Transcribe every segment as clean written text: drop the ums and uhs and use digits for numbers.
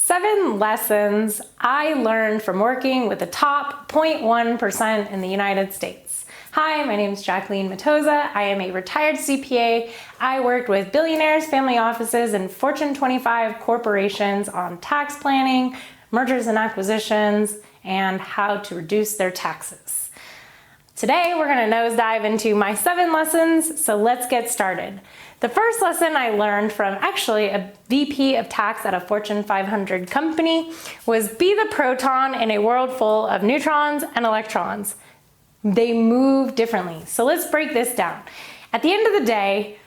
7 lessons I learned from working with the top 0.1% in the United States. Hi, my name is Jacqueline Matoza. I am a retired CPA. I worked with billionaires, family offices, and Fortune 25 corporations on tax planning, mergers and acquisitions, and how to reduce their taxes. Today, we're going to nosedive into my 7 lessons, so let's get started. The first lesson I learned from actually a VP of tax at a Fortune 500 company was be the proton in a world full of neutrons and electrons. They move differently. So let's break this down. At the end of the day,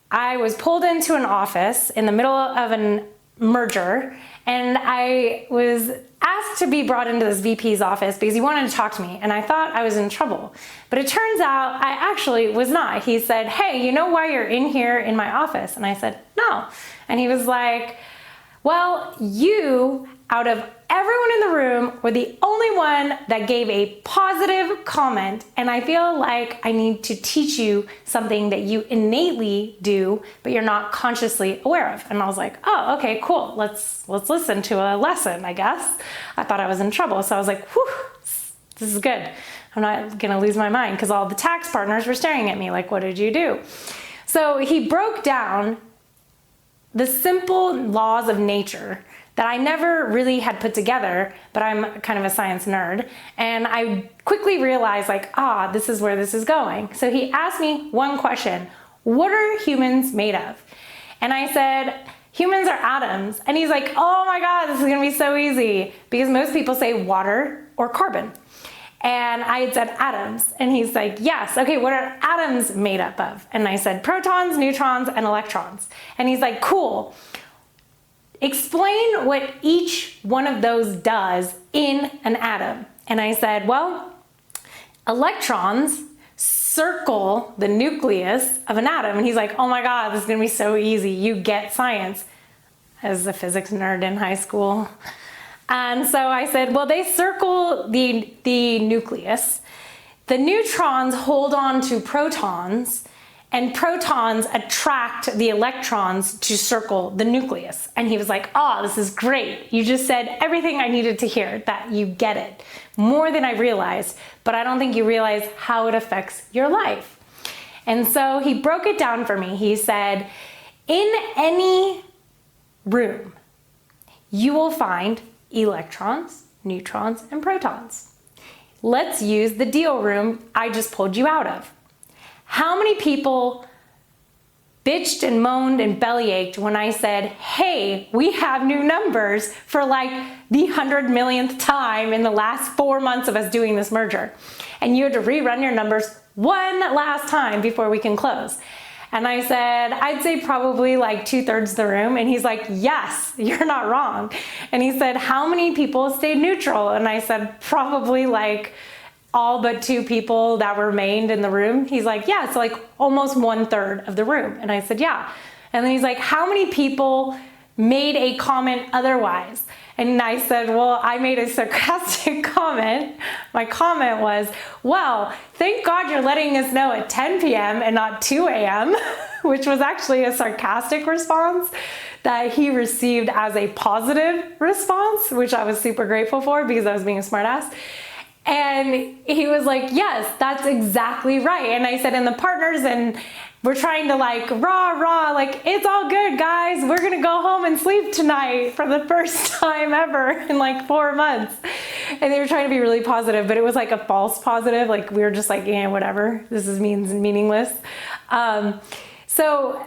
I was pulled into an office in the middle of a merger, and I was asked to be brought into this VP's office because he wanted to talk to me, and I thought I was in trouble. But it turns out I actually was not. He said, "Hey, you know why you're in here in my office?" And I said, "No." And he was like, "Well, you, out of everyone in the room, were the only one that gave a positive comment, and I feel like I need to teach you something that you innately do, but you're not consciously aware of." And I was like, "Oh, okay, cool. Let's listen to a lesson, I guess." I thought I was in trouble, so I was like, "Whew, this is good. I'm not gonna lose my mind," because all the tax partners were staring at me like, "What did you do?" So he broke down the simple laws of nature that I never really had put together, but I'm kind of a science nerd. And I quickly realized this is where this is going. So he asked me one question: what are humans made of? And I said, humans are atoms. And he's like, "Oh my God, this is gonna be so easy," because most people say water or carbon. And I had said atoms, and he's like, "Yes, okay, what are atoms made up of?" And I said protons, neutrons, and electrons. And he's like, "Cool. Explain what each one of those does in an atom." And I said, "Well, electrons circle the nucleus of an atom." And he's like, "Oh my God, this is gonna be so easy. You get science." As a physics nerd in high school. And so I said, "Well, they circle the nucleus. The neutrons hold on to protons, and protons attract the electrons to circle the nucleus." And he was like, "Oh, this is great. You just said everything I needed to hear, that you get it more than I realized, but I don't think you realize how it affects your life." And so he broke it down for me. He said, in any room, you will find electrons, neutrons, and protons. Let's use the deal room I just pulled you out of. How many people bitched and moaned and bellyached when I said, "Hey, we have new numbers," for like the 100 millionth time in the last 4 months of us doing this merger? And you had to rerun your numbers one last time before we can close. And I said, I'd say probably like 2/3 of the room. And he's like, "Yes, you're not wrong." And he said, "How many people stayed neutral?" And I said, probably like all but 2 people that remained in the room. He's like, "Yeah, it's like almost 1/3 of the room." And I said, "Yeah." And then he's like, "How many people made a comment otherwise?" And I said, "Well, I made a sarcastic comment. My comment was, 'Well, thank God you're letting us know at 10 p.m. and not 2 a.m., which was actually a sarcastic response that he received as a positive response, which I was super grateful for because I was being a smartass. And he was like, "Yes, that's exactly right." And I said, "And the partners and we're trying to like like, it's all good, guys. We're gonna go home and sleep tonight for the first time ever in like 4 months." And they were trying to be really positive, but it was like a false positive. Like we were just like, "Yeah, whatever. This is meaningless." So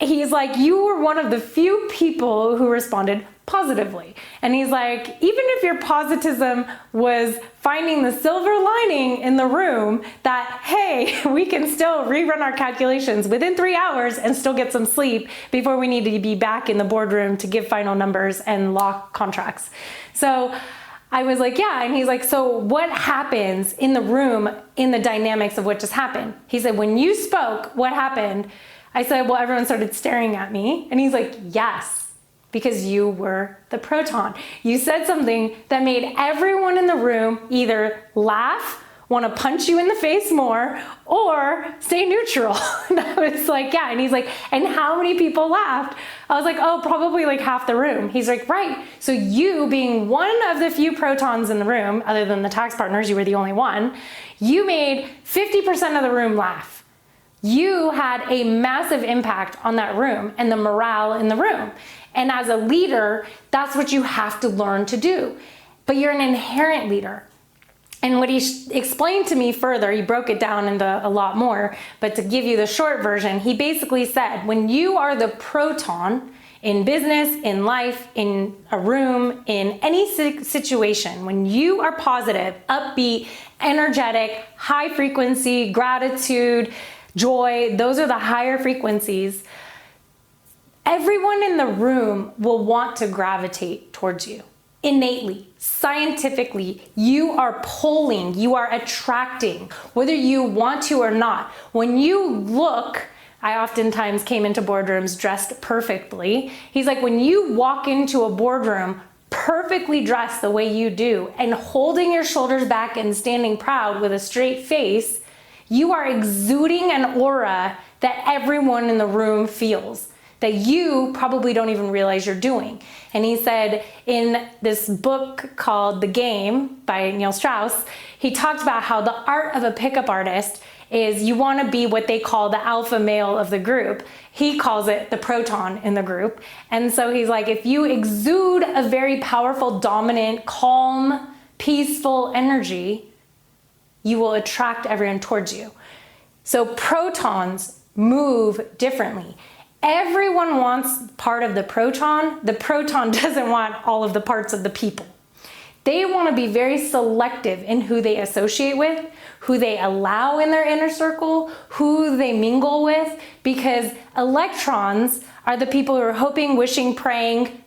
he's like, "You were one of the few people who responded positively." And he's like, "Even if your positivism was finding the silver lining in the room that, hey, we can still rerun our calculations within 3 hours and still get some sleep before we need to be back in the boardroom to give final numbers and lock contracts." So I was like, "Yeah." And he's like, "So what happens in the room in the dynamics of what just happened?" He said, "When you spoke, what happened?" I said, "Well, everyone started staring at me." And he's like, "Yes, because you were the proton. You said something that made everyone in the room either laugh want to punch you in the face more, or stay neutral. And I was like, yeah. And he's like, and how many people laughed? I was like, oh, probably like half the room. He's like, right. So you being one of the few protons in the room, other than the tax partners, you were the only one, you made 50% of the room laugh. You had a massive impact on that room and the morale in the room. And as a leader, that's what you have to learn to do. But you're an inherent leader. And what he explained to me further, he broke it down into a lot more, but to give you the short version, he basically said, when you are the proton in business, in life, in a room, in any situation, when you are positive, upbeat, energetic, high frequency, gratitude, joy, those are the higher frequencies, everyone in the room will want to gravitate towards you. Innately, scientifically, you are pulling, you are attracting, whether you want to or not. When you look, I oftentimes came into boardrooms dressed perfectly. He's like, when you walk into a boardroom perfectly dressed the way you do and holding your shoulders back and standing proud with a straight face, you are exuding an aura that everyone in the room feels, that you probably don't even realize you're doing. And he said in this book called The Game by Neil Strauss, he talked about how the art of a pickup artist is you want to be what they call the alpha male of the group. He calls it the proton in the group. And so he's like, if you exude a very powerful, dominant, calm, peaceful energy, you will attract everyone towards you. So protons move differently. Everyone wants part of the proton. The proton doesn't want all of the parts of the people. They want to be very selective in who they associate with, who they allow in their inner circle, who they mingle with, because electrons are the people who are hoping, wishing, praying,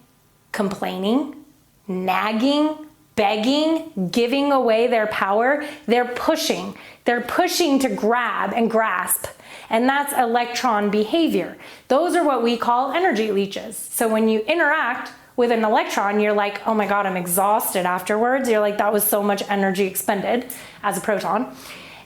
complaining, nagging, begging, giving away their power. They're pushing to grab and grasp. And that's electron behavior. Those are what we call energy leeches. So when you interact with an electron, you're like, oh my God, I'm exhausted afterwards. You're like, that was so much energy expended as a proton.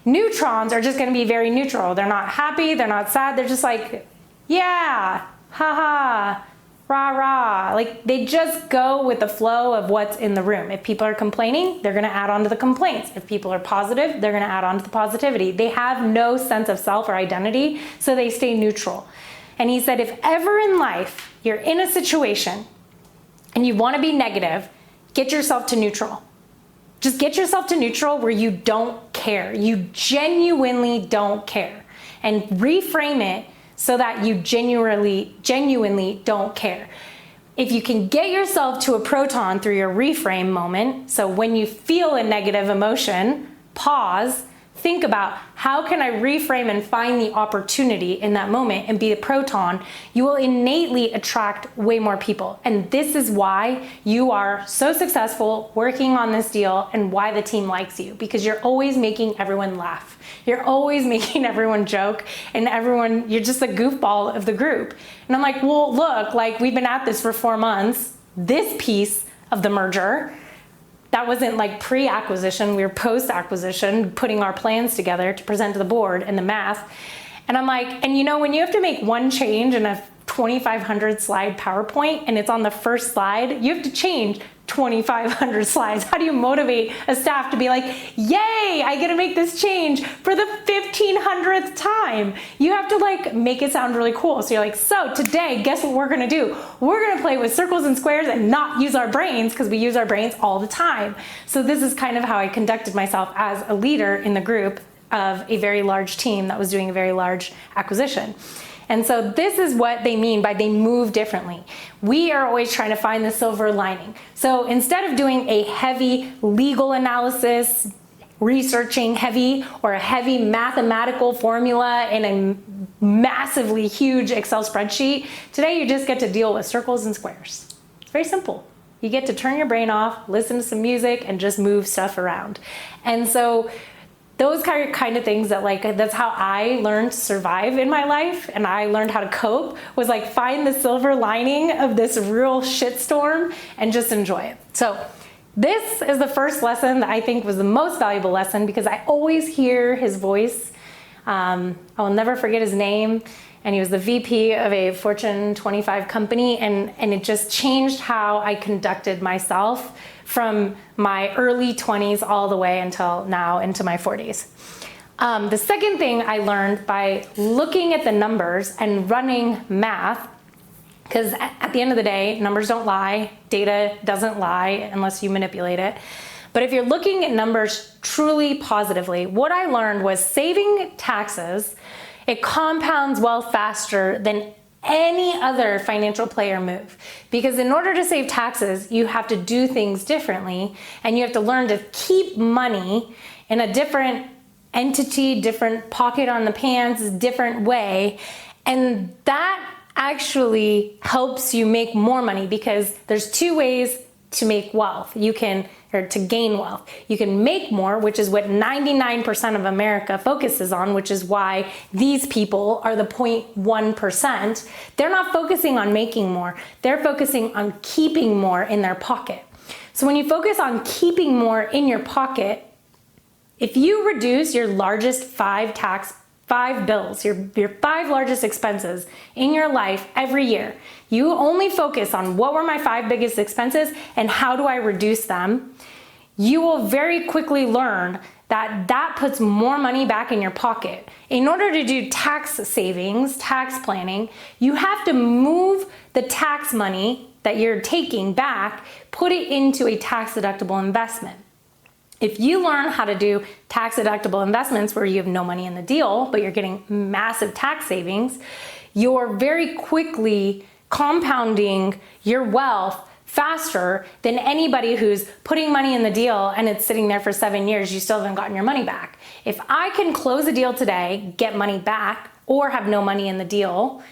Neutrons are just gonna be very neutral. They're not happy, they're not sad. They're just like, yeah, haha, rah, rah. Like they just go with the flow of what's in the room. If people are complaining, they're gonna add on to the complaints. If people are positive, they're gonna add on to the positivity. They have no sense of self or identity, so they stay neutral. And he said, if ever in life you're in a situation and you wanna be negative, get yourself to neutral. Just get yourself to neutral where you don't care. You genuinely don't care. And reframe it so that you genuinely don't care. If you can get yourself to a proton through your reframe moment, so when you feel a negative emotion, pause, think about how can I reframe and find the opportunity in that moment and be a proton, you will innately attract way more people. And this is why you are so successful working on this deal and why the team likes you, because you're always making everyone laugh. You're always making everyone joke and you're just a goofball of the group. And I'm like, well, look, like we've been at this for 4 months. This piece of the merger, that wasn't like pre-acquisition, we were post-acquisition, putting our plans together to present to the board and the math. And I'm like, and you know, when you have to make one change in a 2,500 slide PowerPoint and it's on the first slide, you have to change 2,500 slides. How do you motivate a staff to be like, yay, I get to make this change for the 1,500th time? You have to like make it sound really cool. So you're like, so today, guess what we're gonna do? We're gonna play with circles and squares and not use our brains, because we use our brains all the time. So this is kind of how I conducted myself as a leader in the group of a very large team that was doing a very large acquisition. And so this is what they mean by they move differently. We are always trying to find the silver lining. So instead of doing a heavy legal analysis, researching heavy or a heavy mathematical formula in a massively huge Excel spreadsheet, today you just get to deal with circles and squares. It's very simple. You get to turn your brain off, listen to some music, and just move stuff around. And so those kind of things that that's how I learned to survive in my life, and I learned how to cope, was like find the silver lining of this real shitstorm and just enjoy it. So this is the first lesson that I think was the most valuable lesson, because I always hear his voice. I will never forget his name. And he was the VP of a Fortune 25 company. And it just changed how I conducted myself from my early 20s all the way until now into my 40s. The second thing I learned by looking at the numbers and running math, because at the end of the day, numbers don't lie, data doesn't lie unless you manipulate it. But if you're looking at numbers truly positively, what I learned was saving taxes, it compounds wealth faster than any other financial player move. Because in order to save taxes, you have to do things differently, and you have to learn to keep money in a different entity, different pocket on the pants, different way. And that actually helps you make more money, because there's two ways to make wealth. Or to gain wealth. You can make more, which is what 99% of America focuses on, which is why these people are the 0.1%. They're not focusing on making more. They're focusing on keeping more in their pocket. So when you focus on keeping more in your pocket, if you reduce your largest five bills, your five largest expenses in your life every year, you only focus on what were my five biggest expenses and how do I reduce them, you will very quickly learn that that puts more money back in your pocket. In order to do tax savings, tax planning, you have to move the tax money that you're taking back, put it into a tax deductible investment. If you learn how to do tax deductible investments where you have no money in the deal, but you're getting massive tax savings, you're very quickly compounding your wealth faster than anybody who's putting money in the deal and it's sitting there for 7 years, you still haven't gotten your money back. If I can close a deal today, get money back, or have no money in the deal,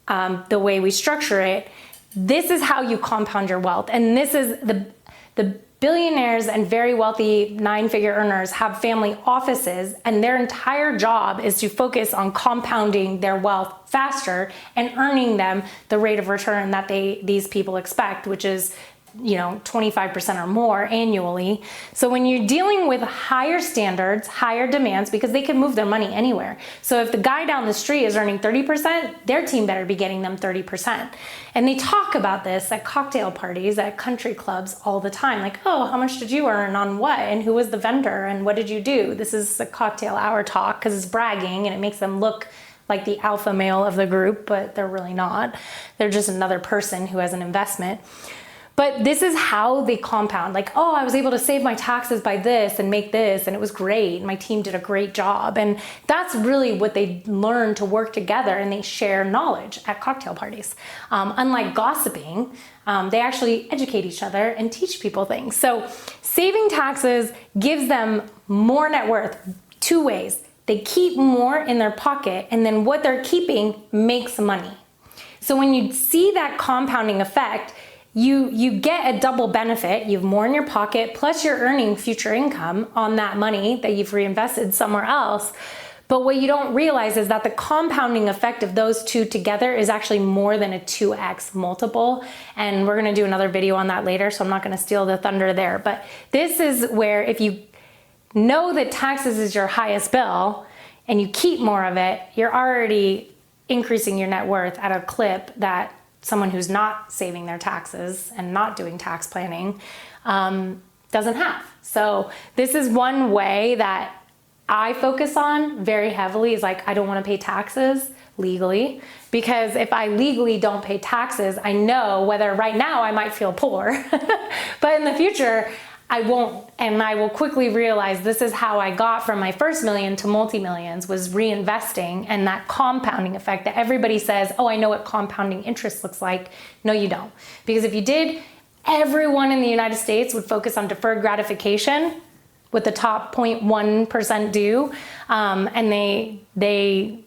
the way we structure it, this is how you compound your wealth. And this is the billionaires and very wealthy 9-figure earners have family offices, and their entire job is to focus on compounding their wealth faster and earning them the rate of return that these people expect, which is 25% or more annually. So when you're dealing with higher standards, higher demands, because they can move their money anywhere. So if the guy down the street is earning 30%, their team better be getting them 30%. And they talk about this at cocktail parties, at country clubs all the time. Like, oh, how much did you earn on what? And who was the vendor? And what did you do? This is a cocktail hour talk because it's bragging and it makes them look like the alpha male of the group, but they're really not. They're just another person who has an investment. But this is how they compound. Like, oh, I was able to save my taxes by this and make this, and it was great. My team did a great job. And that's really what they learn to work together, and they share knowledge at cocktail parties. Unlike gossiping, they actually educate each other and teach people things. So saving taxes gives them more net worth two ways. They keep more in their pocket, and then what they're keeping makes money. So when you see that compounding effect, you get a double benefit. You have more in your pocket, plus you're earning future income on that money that you've reinvested somewhere else. But what you don't realize is that the compounding effect of those two together is actually more than a 2x multiple. And we're gonna do another video on that later, so I'm not gonna steal the thunder there. But this is where if you know that taxes is your highest bill and you keep more of it, you're already increasing your net worth at a clip that someone who's not saving their taxes and not doing tax planning doesn't have. So this is one way that I focus on very heavily, is like, I don't want to pay taxes legally, because if I legally don't pay taxes, I know whether right now I might feel poor, but in the future I won't. And I will quickly realize this is how I got from my first million to multi-millions, was reinvesting, and that compounding effect that everybody says, oh, I know what compounding interest looks like. No, you don't. Because if you did, everyone in the United States would focus on deferred gratification, with the top 0.1% do, and they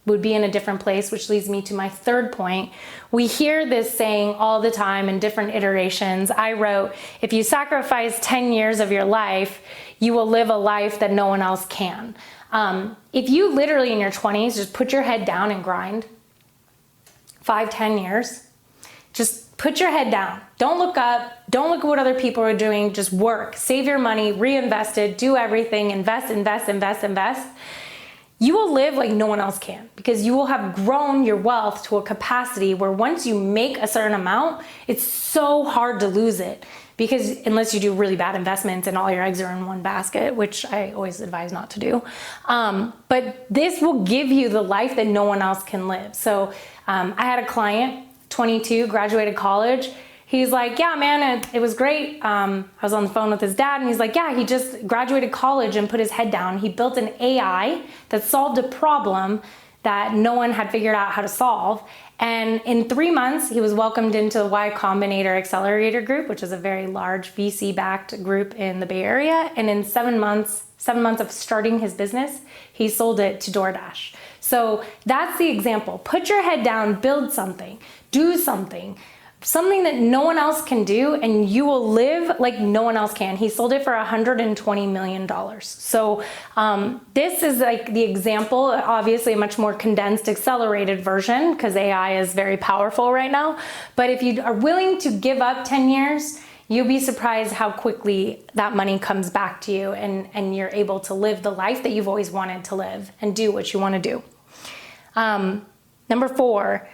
would be in a different place, which leads me to my third point. We hear this saying all the time in different iterations. I wrote, if you sacrifice 10 years of your life, you will live a life that no one else can. If you literally in your 20s just put your head down and grind 5-10 years, just put your head down. Don't look up. Don't look at what other people are doing. Just work, save your money, reinvest it, do everything, invest, invest, invest, invest. You will live like no one else can, because you will have grown your wealth to a capacity where once you make a certain amount, it's so hard to lose it, because unless you do really bad investments and all your eggs are in one basket, which I always advise not to do. But this will give you the life that no one else can live. So I had a client, 22, graduated college. He's like, yeah, man, it was great. I was on the phone with his dad, and he's like, yeah, he just graduated college and put his head down. He built an AI that solved a problem that no one had figured out how to solve. And in 3 months, he was welcomed into the Y Combinator Accelerator Group, which is a very large VC-backed group in the Bay Area. And in 7 months of starting his business, he sold it to DoorDash. So that's the example. Put your head down, build something, do something that no one else can do, and you will live like no one else can. He sold it for $120 million. So this is like the example, obviously a much more condensed, accelerated version, because AI is very powerful right now. But if you are willing to give up 10 years, you'll be surprised how quickly that money comes back to you, and you're able to live the life that you've always wanted to live and do what you want to do. Number 4,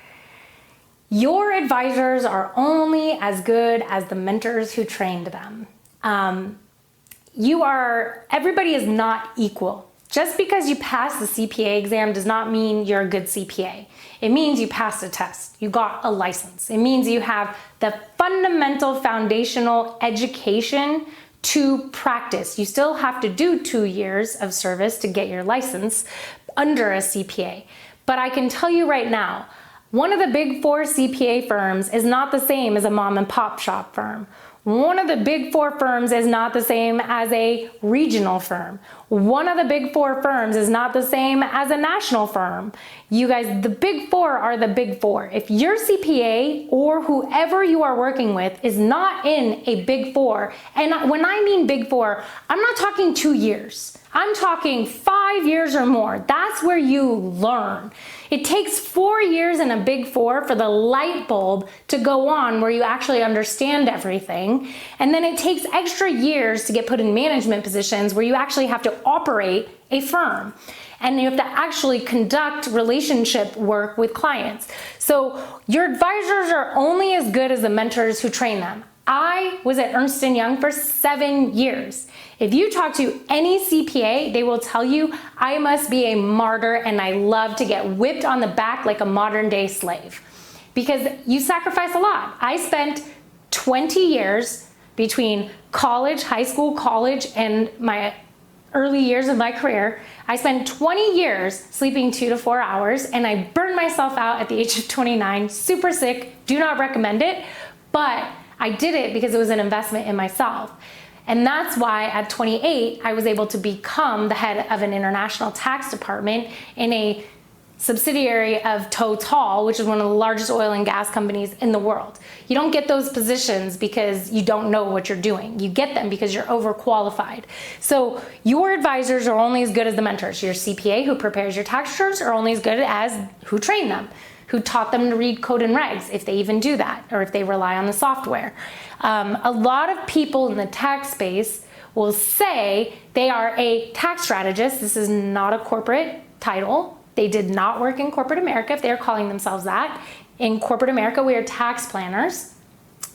your advisors are only as good as the mentors who trained them. Everybody is not equal. Just because you pass the CPA exam does not mean you're a good CPA. It means you passed a test. You got a license. It means you have the fundamental foundational education to practice. You still have to do 2 years of service to get your license under a CPA. But I can tell you right now, one of the big 4 CPA firms is not the same as a mom and pop shop firm. One of the big 4 firms is not the same as a regional firm. One of the big 4 firms is not the same as a national firm. You guys, the big 4 are the big 4. If your CPA or whoever you are working with is not in a big 4, and when I mean big 4, I'm not talking 2 years. I'm talking 5 years or more. That's where you learn. It takes 4 years in a big 4 for the light bulb to go on where you actually understand everything. And then it takes extra years to get put in management positions where you actually have to operate a firm. And you have to actually conduct relationship work with clients. So your advisors are only as good as the mentors who train them. I was at Ernst & Young for 7 years. If you talk to any CPA, they will tell you, I must be a martyr and I love to get whipped on the back like a modern day slave, because you sacrifice a lot. I spent 20 years between college, high school, college, and my early years of my career. I spent 20 years sleeping 2 to 4 hours, and I burned myself out at the age of 29, super sick, do not recommend it, but I did it because it was an investment in myself. And that's why at 28, I was able to become the head of an international tax department in a subsidiary of Total, which is one of the largest oil and gas companies in the world. You don't get those positions because you don't know what you're doing. You get them because you're overqualified. So your advisors are only as good as the mentors. Your CPA who prepares your tax returns are only as good as who trained them, who taught them to read code and regs, if they even do that, or if they rely on the software. A lot of people in the tax space will say they are a tax strategist. This is not a corporate title. They did not work in corporate America if they're calling themselves that. In corporate America, we are tax planners.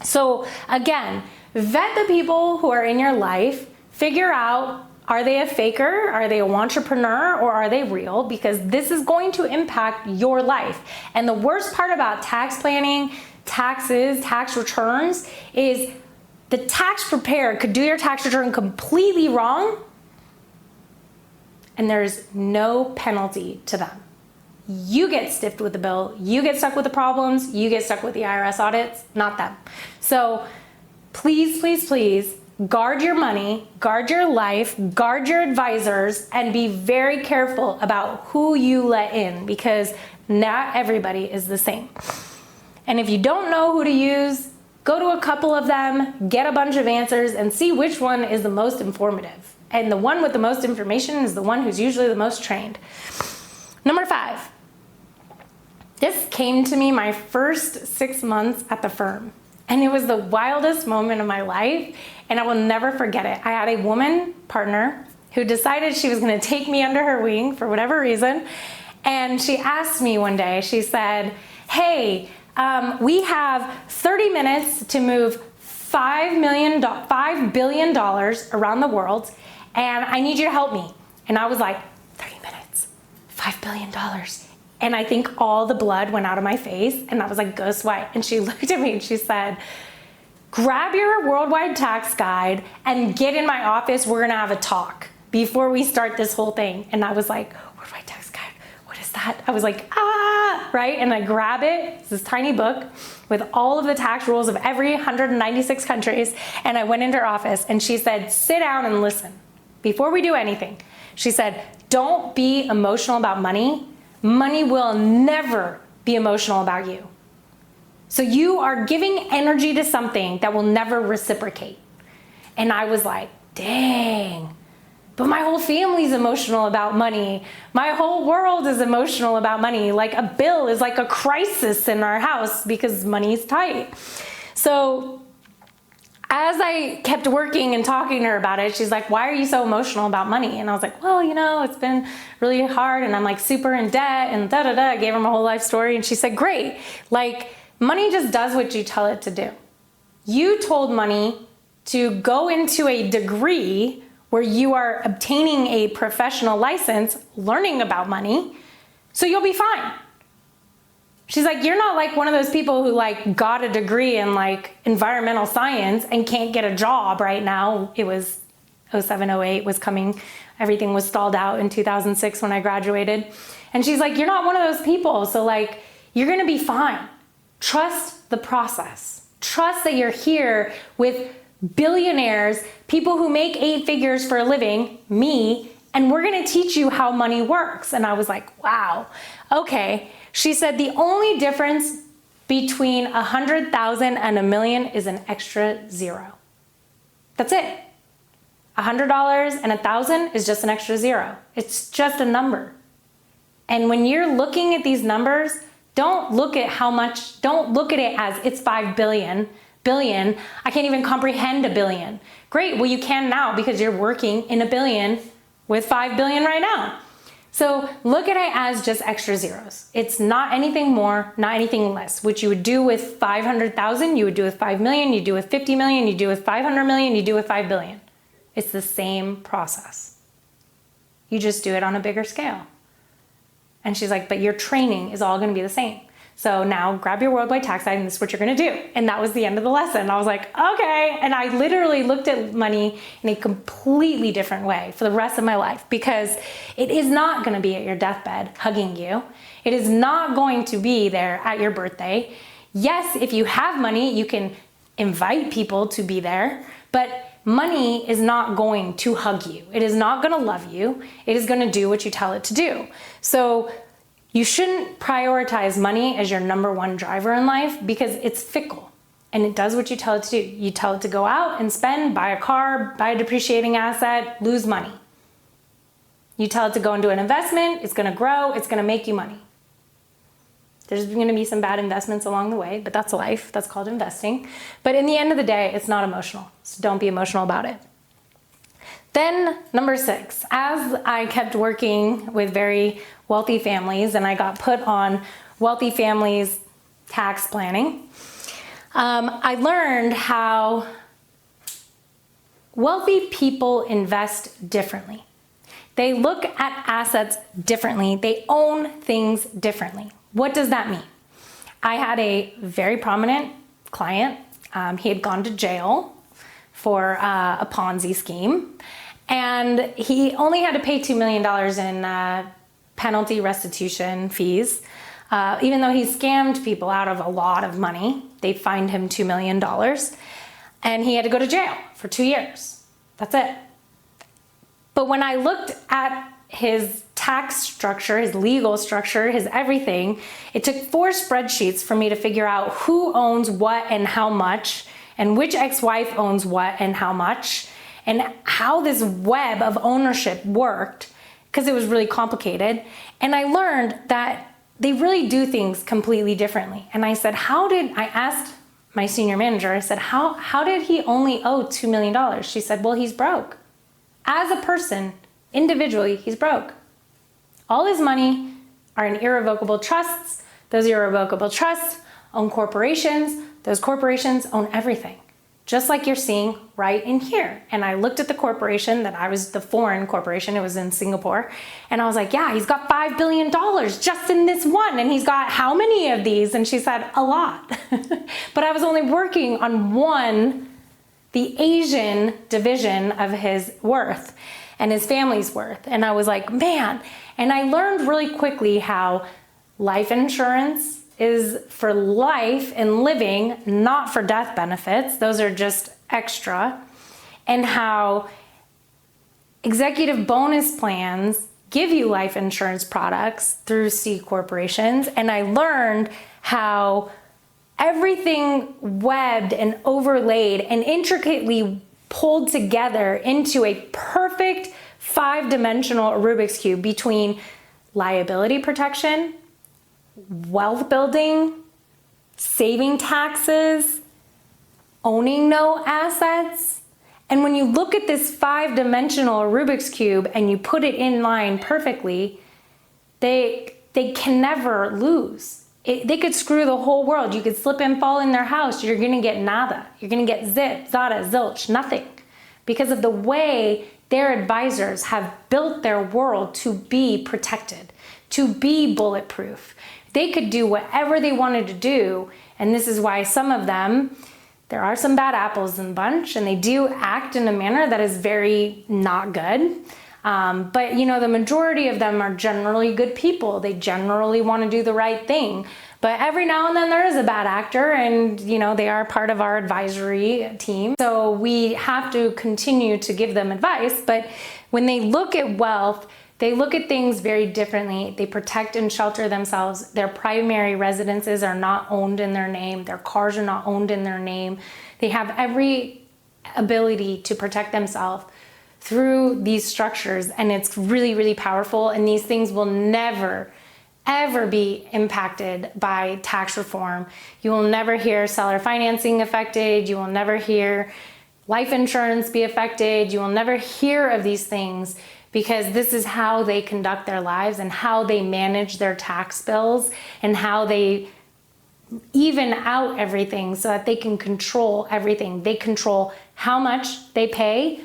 So again, vet the people who are in your life, figure out, are they a faker? Are they a entrepreneur, or are they real? Because this is going to impact your life. And the worst part about tax planning, taxes, tax returns is the tax preparer could do your tax return completely wrong and there's no penalty to them. You get stiffed with the bill, you get stuck with the problems, you get stuck with the IRS audits, not them. So please, please, please, guard your money, guard your life, guard your advisors, and be very careful about who you let in, because not everybody is the same. And if you don't know who to use, go to a couple of them, get a bunch of answers, and see which one is the most informative. And the one with the most information is the one who's usually the most trained. Number 5, This came to me my first 6 months at the firm. And it was the wildest moment of my life, and I will never forget it. I had a woman partner who decided she was gonna take me under her wing for whatever reason. And she asked me one day, she said, hey, we have 30 minutes to move $5 billion around the world, and I need you to help me. And I was like, 30 minutes, $5 billion. And I think all the blood went out of my face, and I was like ghost white. And she looked at me and she said, grab your worldwide tax guide and get in my office. We're gonna have a talk before we start this whole thing. And I was like, worldwide tax guide, what is that? I was like, right? And I grab it, it's this tiny book with all of the tax rules of every 196 countries. And I went into her office and she said, sit down and listen before we do anything. She said, don't be emotional about money. Money will never be emotional about you. So you are giving energy to something that will never reciprocate. And I was like, dang, but my whole family's emotional about money. My whole world is emotional about money. Like a bill is like a crisis in our house because money's tight. So as I kept working and talking to her about it, she's like, why are you so emotional about money? And I was like, well, you know, it's been really hard and I'm like super in debt and da-da-da. I gave her my whole life story and she said, great. Like money just does what you tell it to do. You told money to go into a degree where you are obtaining a professional license, learning about money, so you'll be fine. She's like, you're not like one of those people who like got a degree in like environmental science and can't get a job right now. It was 07, 08 was coming. Everything was stalled out in 2006 when I graduated. And she's like, you're not one of those people. So like, you're gonna be fine. Trust the process. Trust that you're here with billionaires, people who make 8 figures for a living, me, and we're gonna teach you how money works. And I was like, wow, okay. She said the only difference between 100,000 and $1 million is an extra zero. That's it. $100 and 1,000 is just an extra zero. It's just a number. And when you're looking at these numbers, don't look at how much, don't look at it as it's 5 billion. I can't even comprehend a billion. Great, well you can now because you're working in a billion with 5 billion right now. So look at it as just extra zeros. It's not anything more, not anything less. What you would do with 500,000, you would do with 5 million, you do with 50 million, you do with 500 million, you do with 5 billion. It's the same process. You just do it on a bigger scale. And she's like, but your training is all gonna be the same. So now grab your worldwide tax guide and this is what you're gonna do. And that was the end of the lesson. I was like, okay. And I literally looked at money in a completely different way for the rest of my life because it is not gonna be at your deathbed hugging you. It is not going to be there at your birthday. Yes, if you have money, you can invite people to be there, but money is not going to hug you. It is not gonna love you. It is gonna do what you tell it to do. So you shouldn't prioritize money as your #1 driver in life because it's fickle and it does what you tell it to do. You tell it to go out and spend, buy a car, buy a depreciating asset, lose money. You tell it to go into an investment, it's gonna grow, it's gonna make you money. There's gonna be some bad investments along the way, but that's life, that's called investing. But in the end of the day, it's not emotional, so don't be emotional about it. Then #6, as I kept working with very wealthy families and I got put on wealthy families tax planning, I learned how wealthy people invest differently. They look at assets differently. They own things differently. What does that mean? I had a very prominent client. He had gone to jail for a Ponzi scheme. And he only had to pay $2 million in penalty restitution fees. Even though he scammed people out of a lot of money, they fined him $2 million. And he had to go to jail for 2 years. That's it. But when I looked at his tax structure, his legal structure, his everything, it took 4 spreadsheets for me to figure out who owns what and how much, and which ex-wife owns what and how much, and how this web of ownership worked, because it was really complicated. And I learned that they really do things completely differently. And I asked my senior manager, I said, how did he only owe $2 million? She said, well, he's broke. As a person, individually, he's broke. All his money are in irrevocable trusts. Those irrevocable trusts own corporations. Those corporations own everything, just like you're seeing right in here. And I looked at the corporation the foreign corporation, it was in Singapore. And I was like, yeah, he's got $5 billion just in this one. And he's got how many of these? And she said, a lot. But I was only working on one, the Asian division of his worth and his family's worth. And I was like, man. And I learned really quickly how life insurance is for life and living, not for death benefits. Those are just extra. And how executive bonus plans give you life insurance products through C corporations. And I learned how everything webbed and overlaid and intricately pulled together into a perfect 5-dimensional Rubik's Cube between liability protection, wealth building, saving taxes, owning no assets. And when you look at this 5-dimensional Rubik's Cube and you put it in line perfectly, they can never lose. They could screw the whole world. You could slip and fall in their house. You're gonna get nada. You're gonna get zip, zada, zilch, nothing. Because of the way their advisors have built their world to be protected, to be bulletproof. They could do whatever they wanted to do. And this is why some of them, there are some bad apples in the bunch, and they do act in a manner that is very not good. But the majority of them are generally good people. They generally want to do the right thing. But every now and then there is a bad actor, and they are part of our advisory team. So we have to continue to give them advice. But when they look at wealth, they look at things very differently. They protect and shelter themselves. Their primary residences are not owned in their name. Their cars are not owned in their name. They have every ability to protect themselves through these structures, and it's really, really powerful. And these things will never, ever be impacted by tax reform. You will never hear seller financing affected. You will never hear life insurance be affected. You will never hear of these things, because this is how they conduct their lives and how they manage their tax bills and how they even out everything so that they can control everything. They control how much they pay,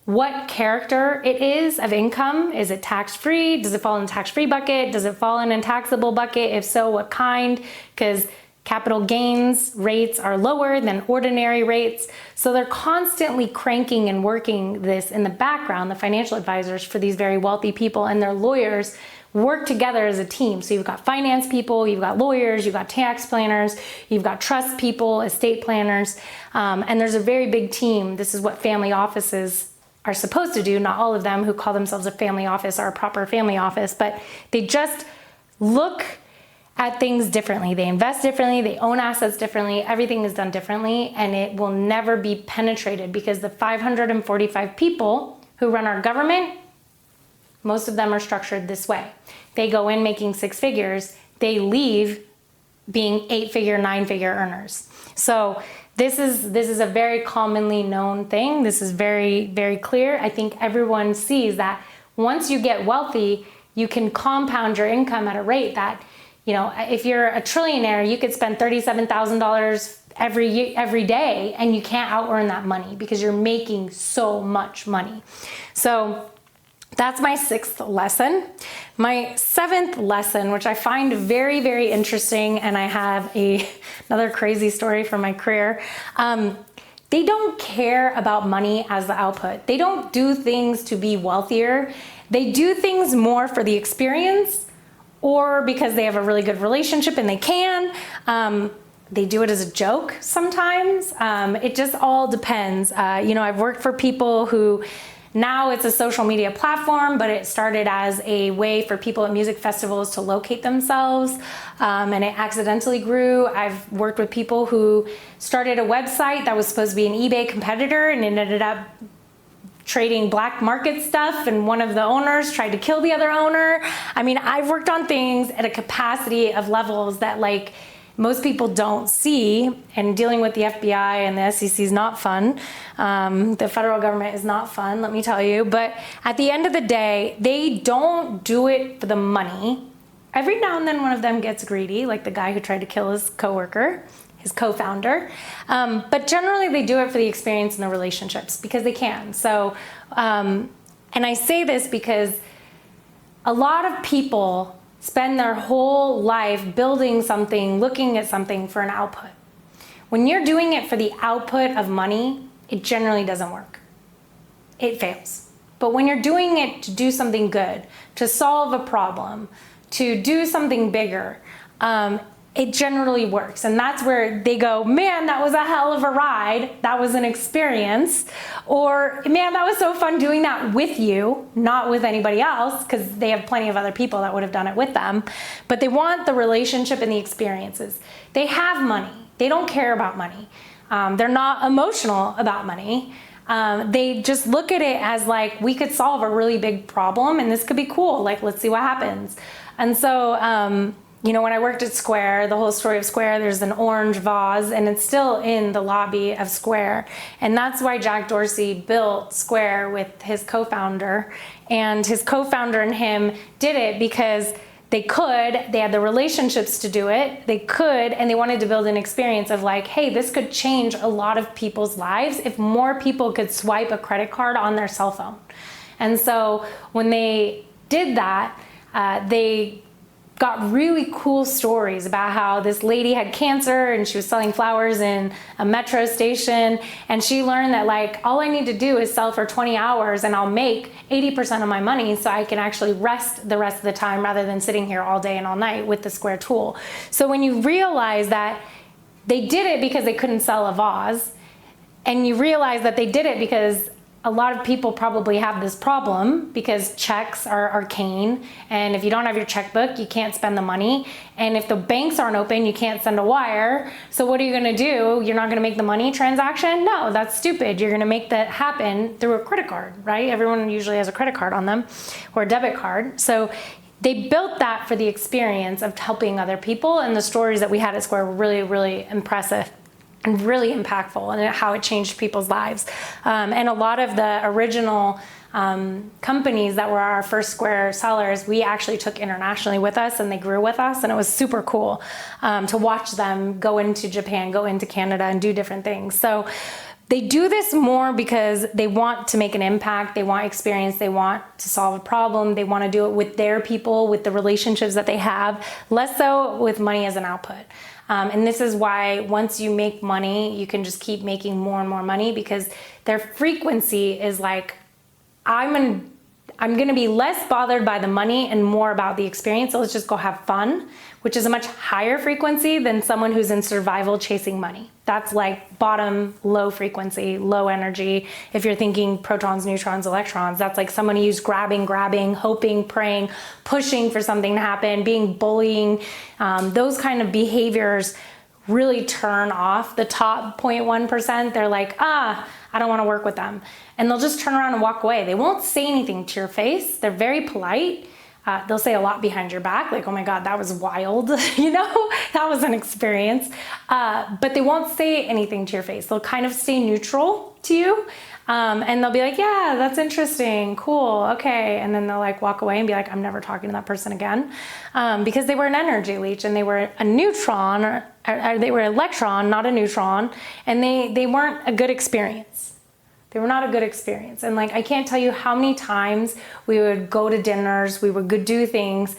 what character it is of income. Is it tax-free? Does it fall in the tax-free bucket? Does it fall in a taxable bucket? If so, what kind? Because capital gains rates are lower than ordinary rates. So they're constantly cranking and working this in the background. The financial advisors for these very wealthy people and their lawyers work together as a team. So you've got finance people, you've got lawyers, you've got tax planners, you've got trust people, estate planners, and there's a very big team. This is what family offices are supposed to do. Not all of them who call themselves a family office are a proper family office, but they just look at things differently. They invest differently, they own assets differently, everything is done differently, and it will never be penetrated, because the 545 people who run our government, most of them are structured this way. They go in making 6 figures, they leave being 8-figure, 9-figure earners. So this is a very commonly known thing. This is very, very clear. I think everyone sees that once you get wealthy, you can compound your income at a rate that, if you're a trillionaire, you could spend $37,000 every day, and you can't out earn that money because you're making so much money. So that's my 6th lesson. My 7th lesson, which I find very, very interesting, and I have another crazy story from my career. They don't care about money as the output. They don't do things to be wealthier. They do things more for the experience, or because they have a really good relationship and they can. They do it as a joke sometimes. It just all depends. I've worked for people who, now it's a social media platform, but it started as a way for people at music festivals to locate themselves, and it accidentally grew. I've worked with people who started a website that was supposed to be an eBay competitor, and it ended up trading black market stuff, and one of the owners tried to kill the other owner. I mean, I've worked on things at a capacity of levels that like most people don't see, and dealing with the FBI and the SEC is not fun. The federal government is not fun, let me tell you. But at the end of the day, they don't do it for the money. Every now and then one of them gets greedy, like the guy who tried to kill his coworker, his co-founder. But generally they do it for the experience and the relationships because they can. So, and I say this because a lot of people spend their whole life building something, looking at something for an output. When you're doing it for the output of money, it generally doesn't work. It fails. But when you're doing it to do something good, to solve a problem, to do something bigger, it generally works. And that's where they go, man, that was a hell of a ride. That was an experience. Or, man, that was so fun doing that with you, not with anybody else, because they have plenty of other people that would have done it with them. But they want the relationship and the experiences. They have money. They don't care about money. They're not emotional about money. They just look at it as like, we could solve a really big problem and this could be cool. Like, let's see what happens. And so, you know, when I worked at Square, the whole story of Square, there's an orange vase and it's still in the lobby of Square. And that's why Jack Dorsey built Square with his co-founder. And his co-founder and him did it because they had the relationships to do it, and they wanted to build an experience of like, hey, this could change a lot of people's lives if more people could swipe a credit card on their cell phone. And so when they did that, they got really cool stories about how this lady had cancer and she was selling flowers in a metro station, and she learned that like, all I need to do is sell for 20 hours and I'll make 80% of my money so I can actually rest the rest of the time rather than sitting here all day and all night with the Square tool. So when you realize that they did it because they couldn't sell a vase, and you realize that they did it because a lot of people probably have this problem because checks are arcane, and if you don't have your checkbook, you can't spend the money, and if the banks aren't open, you can't send a wire. So what are you going to do? You're not going to make the money transaction? No, that's stupid. You're going to make that happen through a credit card, right? Everyone usually has a credit card on them or a debit card. So they built that for the experience of helping other people, and the stories that we had at Square were really, really impressive and really impactful, and how it changed people's lives. And a lot of the original companies that were our first Square sellers, we actually took internationally with us, and they grew with us, and it was super cool to watch them go into Japan, go into Canada, and do different things. So they do this more because they want to make an impact, they want experience, they want to solve a problem, they want to do it with their people, with the relationships that they have, less so with money as an output. And this is why once you make money, you can just keep making more and more money, because their frequency is like, I'm gonna be less bothered by the money and more about the experience. So let's just go have fun, which is a much higher frequency than someone who's in survival chasing money. That's like bottom, low frequency, low energy. If you're thinking protons, neutrons, electrons, that's like someone who's grabbing, hoping, praying, pushing for something to happen, being bullying. Those kind of behaviors really turn off the top 0.1%. They're like, I don't want to work with them. And they'll just turn around and walk away. They won't say anything to your face. They're very polite. They'll say a lot behind your back, like, oh my God, that was wild, you know, that was an experience. But they won't say anything to your face. They'll kind of stay neutral to you. And they'll be like, yeah, that's interesting, cool, okay. And then they'll like walk away and be like, I'm never talking to that person again. Because they were an energy leech, and they were a neutron, or they were an electron, not a neutron. And they weren't a good experience. They were not a good experience. And like, I can't tell you how many times we would go to dinners, we would go do things.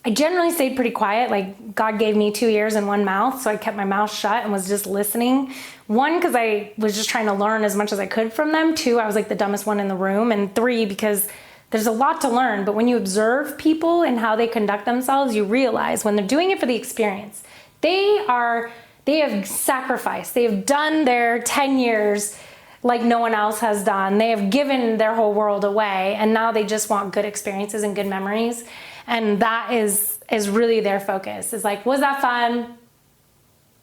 I generally stayed pretty quiet. Like, God gave me 2 ears and 1 mouth, so I kept my mouth shut and was just listening. 1, because I was just trying to learn as much as I could from them. 2, I was like the dumbest one in the room. And 3, because there's a lot to learn. But when you observe people and how they conduct themselves, you realize when they're doing it for the experience, they have sacrificed. They have done their 10 years like no one else has done. They have given their whole world away, and now they just want good experiences and good memories. And that is really their focus. Is like, was that fun?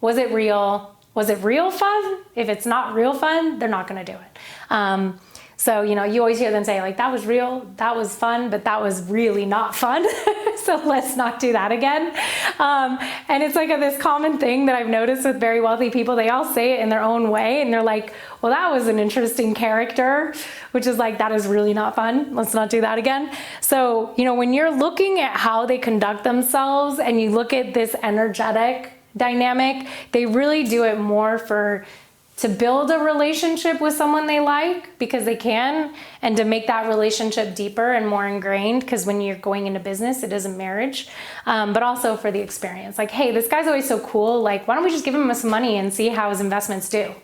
Was it real? Was it real fun? If it's not real fun, they're not gonna do it. So, you know, you always hear them say like, that was real, that was fun, but that was really not fun. So let's not do that again. And it's like this common thing that I've noticed with very wealthy people. They all say it in their own way. And they're like, well, that was an interesting character, which is like, that is really not fun. Let's not do that again. So, you know, when you're looking at how they conduct themselves and you look at this energetic dynamic, they really do it more to build a relationship with someone they like because they can, and to make that relationship deeper and more ingrained, because when you're going into business, it is a marriage, but also for the experience. Like, hey, this guy's always so cool. Like, why don't we just give him some money and see how his investments do?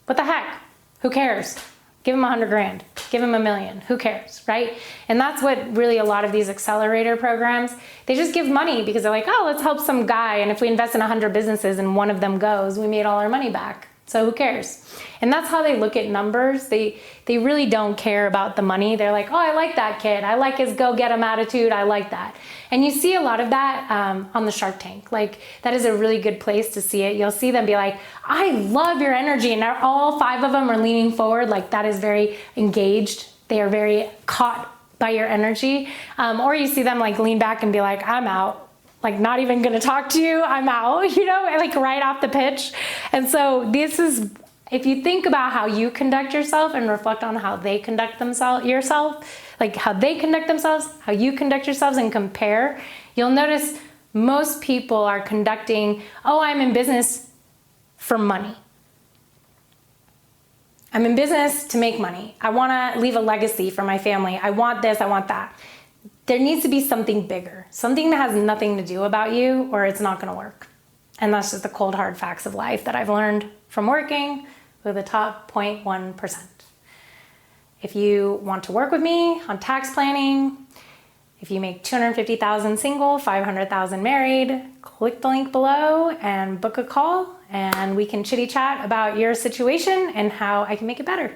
What the heck? Who cares? Give him 100 grand, give him $1 million. Who cares, right? And that's what really a lot of these accelerator programs, they just give money because they're like, oh, let's help some guy. And if we invest in 100 businesses and one of them goes, we made all our money back. So who cares? And that's how they look at numbers. They really don't care about the money. They're like, oh, I like that kid. I like his go-get-em attitude. I like that. And you see a lot of that on the Shark Tank. Like, that is a really good place to see it. You'll see them be like, I love your energy. And all 5 of them are leaning forward. Like, that is very engaged. They are very caught by your energy. Or you see them like lean back and be like, I'm out. Like, not even gonna talk to you, I'm out, you know, like right off the pitch. And so this is, if you think about how you conduct yourself and reflect on how they conduct themselves, like how they conduct themselves, how you conduct yourselves, and compare, you'll notice most people are conducting, oh, I'm in business for money. I'm in business to make money. I wanna leave a legacy for my family. I want this, I want that. There needs to be something bigger, something that has nothing to do about you, or it's not gonna work. And that's just the cold hard facts of life that I've learned from working with the top 0.1%. If you want to work with me on tax planning, if you make $250,000 single, $500,000 married, click the link below and book a call, and we can chitty chat about your situation and how I can make it better.